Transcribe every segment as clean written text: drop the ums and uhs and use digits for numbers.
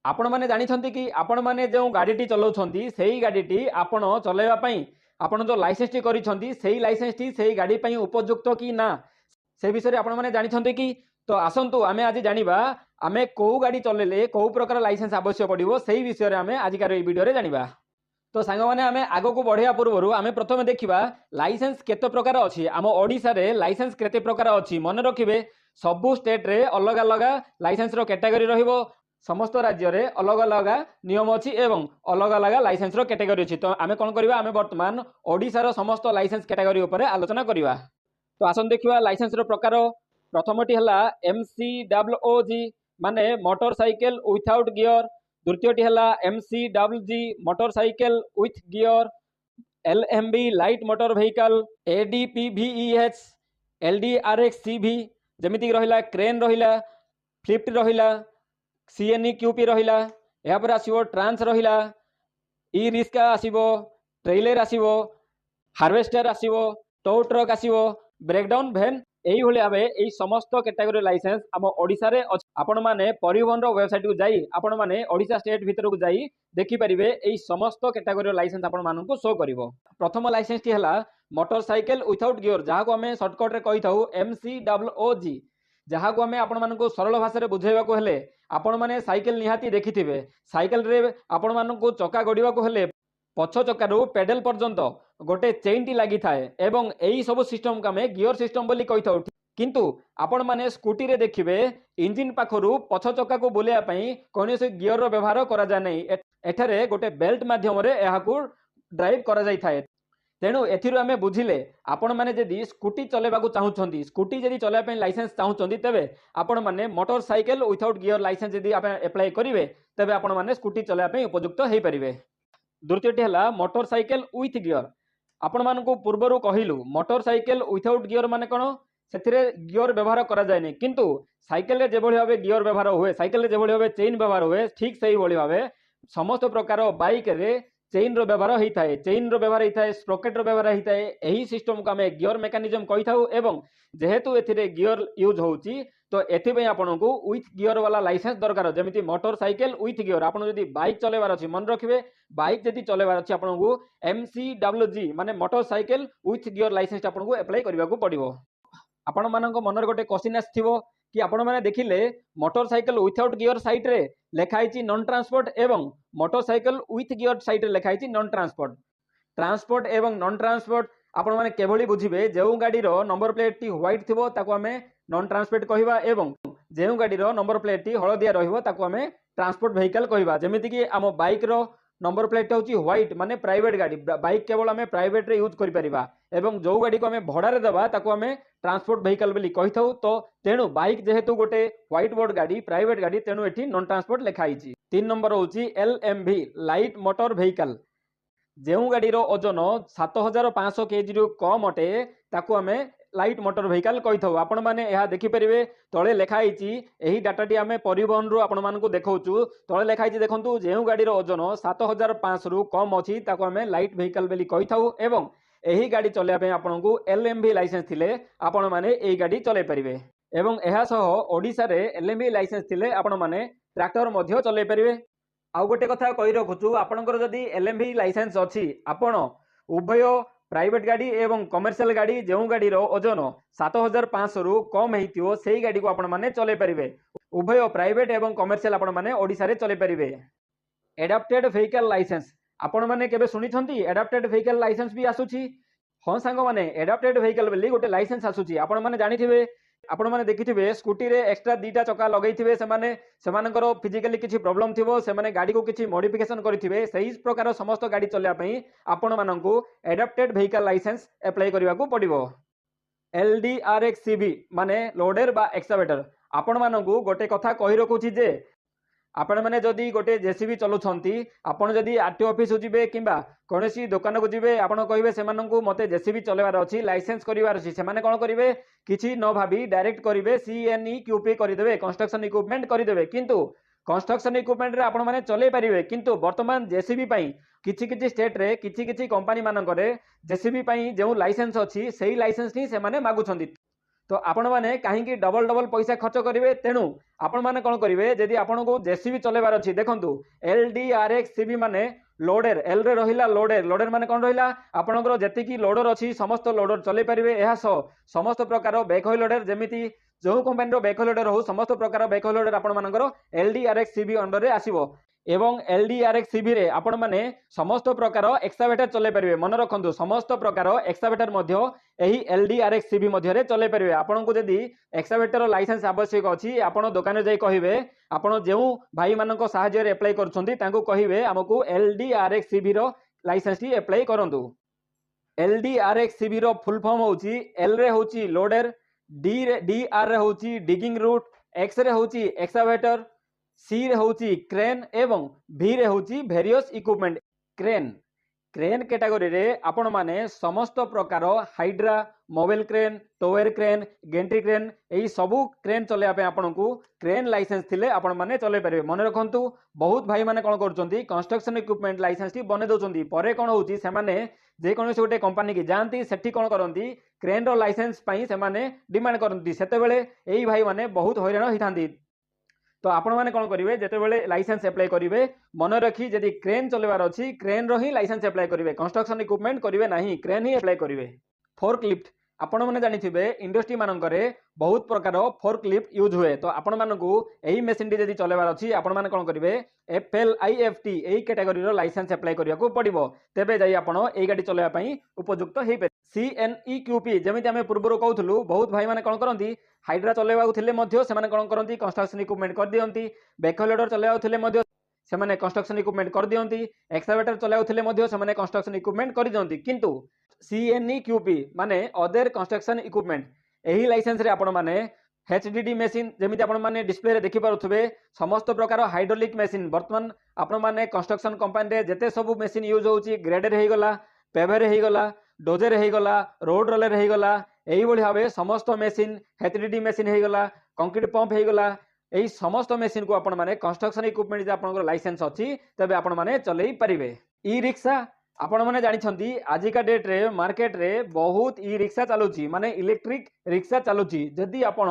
आपण माने जानिछंती कि आपण माने जो गाड़ीटी चलाउछंती सेही गाड़ीटी आपण चलाइबा पई आपण जो लाइसेंस टी करिछंती सेही लाइसेंस टी सेही गाड़ी पई उपयुक्त कि ना से विषय आपण माने जानिछंती कि तो आसंतु आमे आज जानिबा आमे को गाड़ी चलेले को प्रकार लाइसेंस आवश्यक पड़िबो सेही विषय रे आमे आजिकार ए वीडियो रे जानिबा। तो सांग माने आमे आगो को बढ़िया पूर्व आमे प्रथम देखिबा लाइसेंस केते प्रकार अछि आम ओडिसा रे लाइसेंस केते प्रकार अछि मन रखिबे सबु स्टेट रे अलग अलग लाइसेंस रो कैटेगरी रहिबो समस्त राज्य रे अलग अलग नियम अछि एवं अलग अलग लाइसेंस रो कैटेगरी अछि। तो आमे कोन करबा आमे वर्तमान ओडिसा रो समस्त लाइसेंस कैटेगरी ऊपर आलोचना करबा। तो आसन देखिबा लाइसेंस रो प्रकार प्रथमटी हला MCOG माने मोटरसाइकिल विथआउट गियर द्वितीयटी हला MCWG motorcycle with gear LMB light motor vehicle ADPVEH LDRXCV जमिति रहिला क्रेन रहिला फ्लिप्ट रहिला CNEQP रहिला या पर आसीबो ट्रांस रहिला ई रिस्का आसीबो ट्रेलर आसीबो हार्वेस्टर आसीबो टो ट्रक आसीबो ब्रेकडाउन भैन एही भली भाबे एही समस्त कैटेगरी लाइसेंस आम ओडिसा रे अछि। आपण माने परिवहन रो वेबसाइट को जाई आपण माने ओडिसा स्टेट भीतर को जाई देखि परिबे एही समस्त कैटेगरी लाइसेंस आपण मानन को शो करिवो। प्रथम लाइसेंस टी हला मोटरसाइकिल विथआउट गियर जहा को हमें शॉर्टकट रे कहि थाउ MCOG जहा को हमें आपण मानन को सरल भाषा रे बुझाइबा को हेले आपण माने साइकिल निहाती देखिथिबे साइकिल रे आपण मानन को चक्का गडिबा को हेले पछ चक्कारु पेडल पर्यंत गोटे चेन टी लगी थाए एवं एही सब सिस्टम को हमें गियर सिस्टम बोली कहि थाउ। किंतु आपण माने स्कूटी रे देखिबे इंजिन पाखरु पछ चक्का को बुलिया पई कोनोसी गियर रो व्यवहार करा जाय नै एठारे गोटे बेल्ट माध्यम रे एहाकू ड्राइव करा जाय थाए। तेणु एथिरु आमे बुझिले आपण माने जदी स्कूटी चलेबा को चाहुछंती स्कूटी जदी चलाय पई लाइसेंस चाहुछंती तबे आपण माने मोटरसाइकिल विथआउट गियर लाइसेंस जदी आपण अप्लाई करिवे तबे आपण माने स्कूटी चलाय पई उपयुक्त हेई परिबे। द्वितीयटी हला मोटरसाइकिल विथ गियर आपण मानकु पूर्वरु कहिलु मोटरसाइकिल विथआउट गियर माने कोन सेथिरे गियर व्यवहार करा जाय नै किंतु साइकिल रे जेभଳି भाबे गियर व्यवहार हुए साइकिल रे जेभଳି भाबे चेन व्यवहार हुए ठीक सेही भଳି भाबे समस्त प्रकार बाइक रे चेन रो व्यवहार होई थाए चेन रो व्यवहार होई थाए स्प्रोकेट रो व्यवहार होई थाए एही सिस्टम को हमें गियर मेकानिज्म कहि थाउ एवं जेहेतु एथिरे गियर यूज होउची तो एथि पई आपनको विथ गियर वाला लाइसेंस दरकार जेमिति मोटरसाइकिल विथ गियर आपण जदी बाइक चलेबार अछि मन रखिबे बाइक जदी चलेबार अछि आपनको MCWG माने मोटरसाइकिल विथ गियर लाइसेंस आपनको अप्लाई करबा को पड़िबो। आपण मानक मनर गोटे क्वेश्चन आथिबो कि आपण माने देखिले मोटरसाइकिल विथआउट गियर साइट रे लेखाइची नॉन ट्रांसपोर्ट एवं मोटरसाइकिल विथ गियर साइट रे लेखाइची नॉन ट्रांसपोर्ट ट्रांसपोर्ट एवं नॉन ट्रांसपोर्ट आपण माने केभली बुझिबे जेउ गाड़ी रो नंबर प्लेट टी व्हाइट थिबो ताको हमें नॉन ट्रांसपोर्ट कहिबा एवं जेउ गाड़ी रो नंबर प्लेट टी हळदिया रहिबो ताको हमें ट्रांसपोर्ट व्हीकल कहिबा। जेमिति कि आम बाइक रो नंबर प्लेट होची व्हाइट माने प्राइवेट गाड़ी बाइक केवल हमें प्राइवेट रे यूज करि परिबा एवं जो गाड़ी को हमें भड़ा रे देबा ताको हमें ट्रांसपोर्ट व्हीकल बोली कहि थाउ। तो तेणु बाइक जेहेतु गोटे व्हाइट बोर्ड गाड़ी प्राइवेट गाड़ी तेणु एठी नॉन ट्रांसपोर्ट लेखाइची। 3 नंबर होची LMV लाइट मोटर व्हीकल जेउ गाड़ी रो ओजन 7500 केजी रु कम अटे ताको हमें लाइट मोटर व्हीकल कहि थाउ। आपण माने यह देखि परिबे तळे लेखाइची एही डाटाटी हमें परिवहन रु आपण मानकु देखौचु तळे लेखाइची देखंतु जेउ गाड़ी रो ओजन 7500 रु कम अछि ताको हमें लाइट व्हीकल बोली कहि थाउ एवं एही गाड़ी चलेया पे आपनको LMV लाइसेंस थिले आपण माने एही गाड़ी चले परिबे एवं एहा सह ओडिसा रे LMV लाइसेंस थिले आपण माने ट्रैक्टर मध्य चले परिबे। आउ गोटे कथा कहि रखुछु आपनकर जदी LMV लाइसेंस अछि आपण उभय प्राइवेट गाड़ी एवं कमर्शियल गाड़ी जेउ गाड़ी रो ओजन 7500 रु कम हेतियो सेही गाड़ी को आपण माने चले परिबे उभय प्राइवेट एवं कमर्शियल आपण माने ओडिसा रे चले परिबे। एडाप्टेड व्हीकल लाइसेंस आपण माने केबे सुनिछंती एडाप्टेड व्हीकल लाइसेंस भी आसुची हाँ सांग माने एडाप्टेड व्हीकल बोली गोटे लाइसेंस आसुची आपण माने जानिथिबे आपण माने देखिथिबे स्कूटी रे एक्स्ट्रा दीटा चक्का लगैथिबे सेमाने सेमानकर फिजिकली किछि प्रॉब्लम थिबो सेमाने गाड़ी को किछि मॉडिफिकेशन करिथिबे सही प्रकार समस्त गाड़ी चलया पई आपण माननकु एडाप्टेड व्हीकल लाइसेंस अप्लाई करबा को पड़िबो। LDRXCV माने लोडर बा एक्सकावेटर आपण माननकु गोटे कथा कहि रखुछि जे आपण माने जदी गोटे जेसीबी चलुछंती आपण जदी आरटीओ ऑफिस जिबे किंबा कोनोसी दुकान को जिबे आपण कहिबे सेमाननकु मते जेसीबी चलेबार अछि लाइसेंस करिवार अछि सेमाने कोन करिवे किछि न भाबी डायरेक्ट करिवे CNEQP करिदेबे कंस्ट्रक्शन इक्विपमेंट करिदेबे किंतु कंस्ट्रक्शन इक्विपमेंट रे आपण माने चले परिवे किंतु वर्तमान जेसीबी पई किछि किछि स्टेट रे किछि किछि कंपनी मानन करे जेसीबी पई जेउ लाइसेंस अछि सेही लाइसेंस नि से माने मागु छंती तो आपण मैंने कहीं डबल डबल पैसा खर्च करेंगे तेणु आपण मैंने कौन करेंगे जदि आपको जेसीबी चलेबार अच्छी देखो LDRX-CB माने लोडर एल रे रहिला लोडर लोडर माने कौन रहिला आपनकर जेतिकी लोडर अच्छी समस्त लोडर चले पारे यह समस्त प्रकार बैकहो लोडर जमीती जो कंपानी बैकहो लोडर हो समस्त प्रकार बैकहो लोडर आपण मानकर LDRX-CB अंडर रे आसीबो एवं LDRX-CB रे आपण माने समस्त प्रकार एक्सकावेटर चले पारे मन रखु समस्त प्रकार एक्सकावेटर मध्य एही LDRX-CB मध्य रे चले पारे आपन को जदी एक्सकावेटर लाइसेंस आवश्यक अछि आपण दुकान जाई कहिबे आपण जेउ भाई मानक सहाय्य रे अप्लाई करछंती तांको कहिबे हमकु LDRX-CB रो लाइसेंस टी अप्लाई करंतु। LDRX-CB रो फुल फॉर्म होची एल रे होची लोडर DR रे होची डिगिंग रूट एक्स रे होची एक्सकावेटर सी रे होची क्रेन एवं भी रे होची various equipment crane crane category रे आपण माने समस्त प्रकार Hydra mobile crane tower crane gantry crane यही सबू क्रेन चलैया पे आपण को क्रेन लाइसेंस थिले आपण माने चलै पारे मन रखंतु। बहुत भाई माने कोन करचंती कंस्ट्रक्शन इक्विपमेंट लाइसेंस टी बने दोचंती परे कोन होची से माने जे कोनोसी गोटे कंपनी की जानती सेठी कोन करंती क्रेन रो लाइसेंस पई से माने डिमांड करंती सेते बेले एही भाई माने बहुत हैरान होइथांती। तो आपण माने कोन करिवे जेते बेले लाइसेंस अप्लाई करिवे मन रखी जदि क्रेन चलेबार अछि क्रेन रो ही लाइसेंस अप्लाई करिवे कंस्ट्रक्शन इक्विपमेंट करिवे नाही क्रेन ही अप्लाई करिवे। फोर्कलिफ्ट आपण माने जानिथिबे इंडस्ट्री मानकरे बहुत प्रकार फोर्कलिफ्ट यूज हुए तो आपण मानकु एही मशीन टी जदि चलेबार अछि आपण माने कोन करिवे FLIFT एही कैटेगरी रो लाइसेंस अप्लाई करिया को पड़िबो तेबे जाई आपण एही गाडी चलेबा पई उपयुक्त हेइ पे। CNEQP जेमिति आमे पूर्वरो कहउथलु बहुत भाई माने कोन करंती हाइड्रा चलेबाउ थिले मध्य से माने कोन करंती कंस्ट्रक्शन इक्विपमेंट कर दियंती बैकहो लोडर चलेबाउ थिले मध्य से माने कंस्ट्रक्शन इक्विपमेंट कर दियंती एक्सकावेटर चलेबाउ थिले मध्य से माने कंस्ट्रक्शन इक्विपमेंट कर दियंती किंतु CNEQP माने अदर कंस्ट्रक्शन इक्विपमेंट एही लाइसेंस रे आपण माने HDD मशीन जेमिति आपण माने डिस्प्ले रे देखि पारुथबे समस्त प्रकार हाइड्रोलिक मशीन वर्तमान आपण माने कंस्ट्रक्शन कंपनी रे जेते सब मशीन यूज होउची ग्रेडर हेइ गला पेवर हेइ गला डोजर हेइ गला रोड रोलर हेइ गला एही भली भाबे समस्त मशीन HDD मशीन हेइ गला कंक्रीट पंप हेइ गला एही समस्त मशीन को आपण माने कंस्ट्रक्शन इक्विपमेंट जे आपनकर लाइसेंस अछि तबे आपण माने चलेई परिबे। ई रिक्शा आपण माने जानिछंती आजिका डेट रे मार्केट रे बहुत ई रिक्शा चालुची माने इलेक्ट्रिक रिक्शा चालुची जदी आपण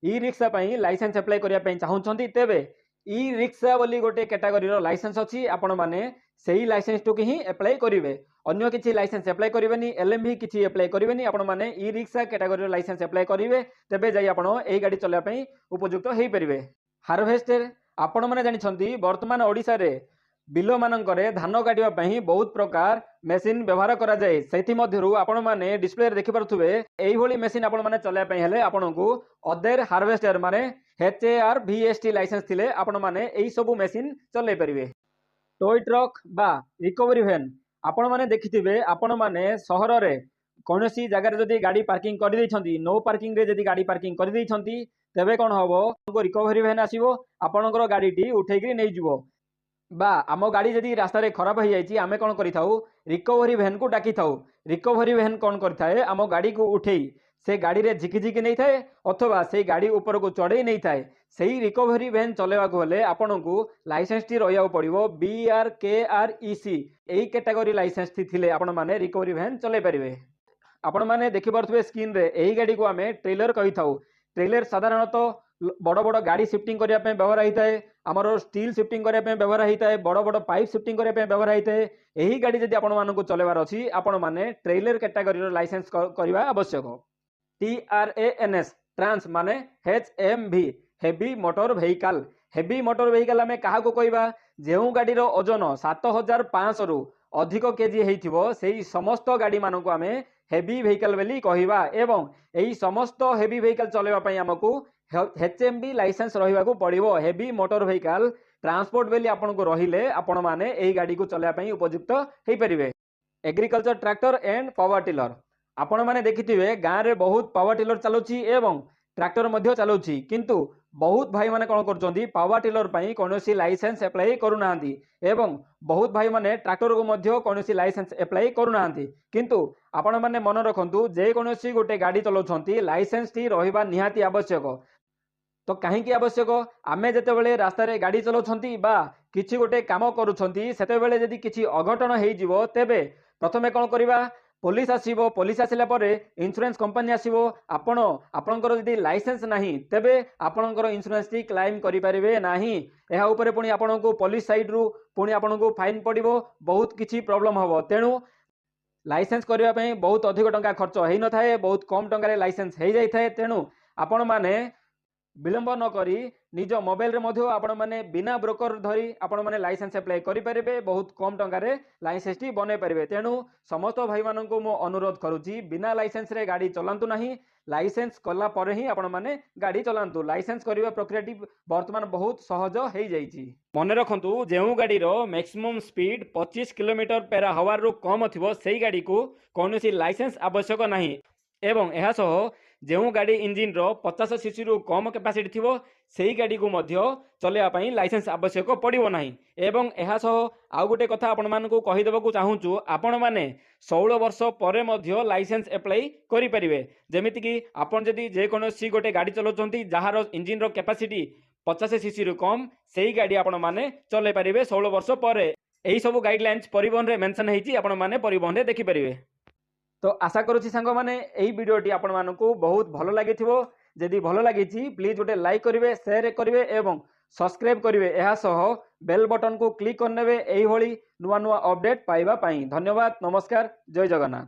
ई रिक्शा पई लाइसेंस अप्लाई करिया पई चाहुछंती तेबे ई रिक्शा बोली गोटे कैटेगरी रो लाइसेंस अछि आपण माने सेही लाइसेंस टू ही अप्लाई करिवे अन्य किछि लाइसेंस अप्लाई करिवेनी LMV किछि अप्लाई करिवेनी आपण माने ई रिक्शा कैटेगरी रो लाइसेंस अप्लाई करिवे तेबे जाई आपण एही गाडी चलेया पई उपयुक्त हेइ परिवे। हार्वेस्टर आपण माने जानिछंती वर्तमान ओडिसा रे बिलो मानकरे धान काटिबा पई बहुत प्रकार मशीन व्यवहार करा जाय सेति मध्यरु आपण माने डिस्प्ले रे देखि पारुथबे एही भली मशीन आपण माने चलेया पई हेले आपनकु अदर हार्वेस्टर माने HARVST लाइसेंस थिले आपण माने एही सब मशीन चले परिवे। टॉय ट्रक बा रिकवरी वैन आपण माने देखिथिबे आपण माने शहर रे कोनोसी जगह जदी गाड़ी पार्किंग कर दैछंती नो पार्किंग रे जदी गाड़ी पार्किंग कर दैछंती तेबे कोन हबो रिकवरी वैन आसीबो आपनकर गाड़ी टी उठेकरी नै जिवो बा आम गाड़ी जदी रास्ता रे खराब हो जाइए आमे कौन करिथाउ रिकवरी वैन को डाकी थाउ रिकवरी वैन कौन करथाए आम गाड़ी को उठेई से गाड़ी रे झिकी झिकी नहीं थाए अथवा से गाड़ी ऊपर को चढ़ई नहीं थाए सही रिकवरी वैन चलेवा को हेले आपन को लाइसेंस टी रहिया पड़िबो BRKREC एही कैटेगरी लाइसेंस टी थिले आपण माने रिकवरी वैन चले परिवे। आपण माने देखि परथबे स्क्रीन रे एही गाड़ी को आमे ट्रेलर कहि थाउ ट्रेलर साधारणतः बड़ बड़ गाड़ी शिफ्टिंग करिया पे व्यवहार होता है आमर स्टील शिफ्टिंग करिया पे व्यवहार होता है बड़ बड़ पाइप शिफ्टिंग करिया पे व्यवहार होता है एही गाड़ी जदी आपण मानकु चलेबार अछि आपण माने ट्रेलर कैटेगरी रो लाइसेंस करबा आवश्यक। TRANS ट्रांस माने HMV heavy motor vehicle heavy motor vehicle आमे काहा को कहबा जेउ गाड़ी रो ओजन 7500 रु अधिक केजी हेइथिबो सेही समस्त गाड़ी मानकु आमे हेवी व्हीकल बेली कहबा एवं एही समस्त हेवी व्हीकल चलेबा पई हमकु HMV लाइसेंस रहिबा को पड़िबो हेवी मोटर व्हीकल ट्रांसपोर्ट बेली आपन को रहिले आपण माने एही गाड़ी को चलेबा पई उपयुक्त हेइ परिबे। Agriculture tractor and power tiller आपण माने देखिथिबे गाँ रे बहुत पावर टिलर चलुची एवं ट्रैक्टर मध्य चलुची किंतु बहुत भाई माने कोन करचोंती पावर टिलर पई कोनोसी लाइसेंस अप्लाई करू नांती एवं बहुत भाई माने ट्रैक्टर को मध्य कोनोसी लाइसेंस अप्लाई करू नांती किंतु आपण माने मन रखंतु जे कोनोसी गोटे गाड़ी चलाउछंती लाइसेंस टी रहिबा निहाती आवश्यक। तो कहीं आवश्यक आमे जेते बेले रास्ता रे गाड़ी चलाउछंती बा किछि गोटे काम करूछंती सेते बेले जदी किछि अघटन हेइ जिवो तेबे प्रथमे कोन करिबा पुलिस आसिबो पुलिस आसिला परे इंश्योरेंस कंपनी आसिबो आपण आपणकर जदि लाइसेंस नाही तेबे आपणकर इंश्योरेंस टी क्लेम करि परिबे नाही एहा उपरे पुनी आपणको पुलिस साइड रु पुनी आपणको फाइन पडिबो बहुत किछि प्रॉब्लम हबो तेणु लाइसेंस करबा पई बहुत अधिक टंका खर्च हेइ न थाए बहुत कम टंका रे लाइसेंस हेइ जाई थाए तेणु आपण माने विलंब न करी निज मोबाइल रे मध्य आपण माने बिना ब्रोकर धरी आपण माने लाइसेंस अप्लाई करि परिबे बहुत कम टंका रे लाइसेंस टी बने परिबे तेणु समस्त भाई माननको मो अनुरोध करूची बिना लाइसेंस रे गाड़ी चलांतु नाही लाइसेंस कला परे ही आपण माने गाड़ी चलांतु लाइसेंस करिवा प्रक्रिया टी वर्तमान बहुत सहज हेइ जाईची मने रखंतु जेउ गाड़ी रो maximum speed 25 kilometre per hour रो कम थिबो सेही गाड़ी को कोनोसी लाइसेंस आवश्यक नाही एवं एहा सह जो गाड़ी इंजिन रो 50 सीसी रु कम कैपेसिटी थिबो सेही गाड़ी को मध्य चलेवा पई लाइसेंस आवश्यक पड़िबो नाही एवं एहा सह आउ गोटे कथा आपण मानकु कहि देबकु चाहूचु आपण माने 16 वर्ष परे मध्य लाइसेंस अप्लाई करि परिबे जेमिति कि आपण जदि जे कोनोसी गोटे गाड़ी चलोचंती जहार इंजिन रो कैपेसिटी 50 सीसी रु कम सेही गाड़ी आपण माने चले परिबे 16 वर्ष परे एही सब गाइडलाइंस परिवहन रे मेंशन हेची आपण माने परिवहन रे देखि परिबे। तो आशा करुच्ची सांग मैंने यही वीडियोटी आपण मानकु बहुत भल लगी जदि भल लगी प्लीज गोटे लाइक करेंगे शेयर करेंगे एवं सब्सक्राइब करेंगे यह सह बेल बटन को क्लिक करने यही नुआ नुआ अपडेट पाइबा पाई। धन्यवाद नमस्कार जय जगन्नाथ।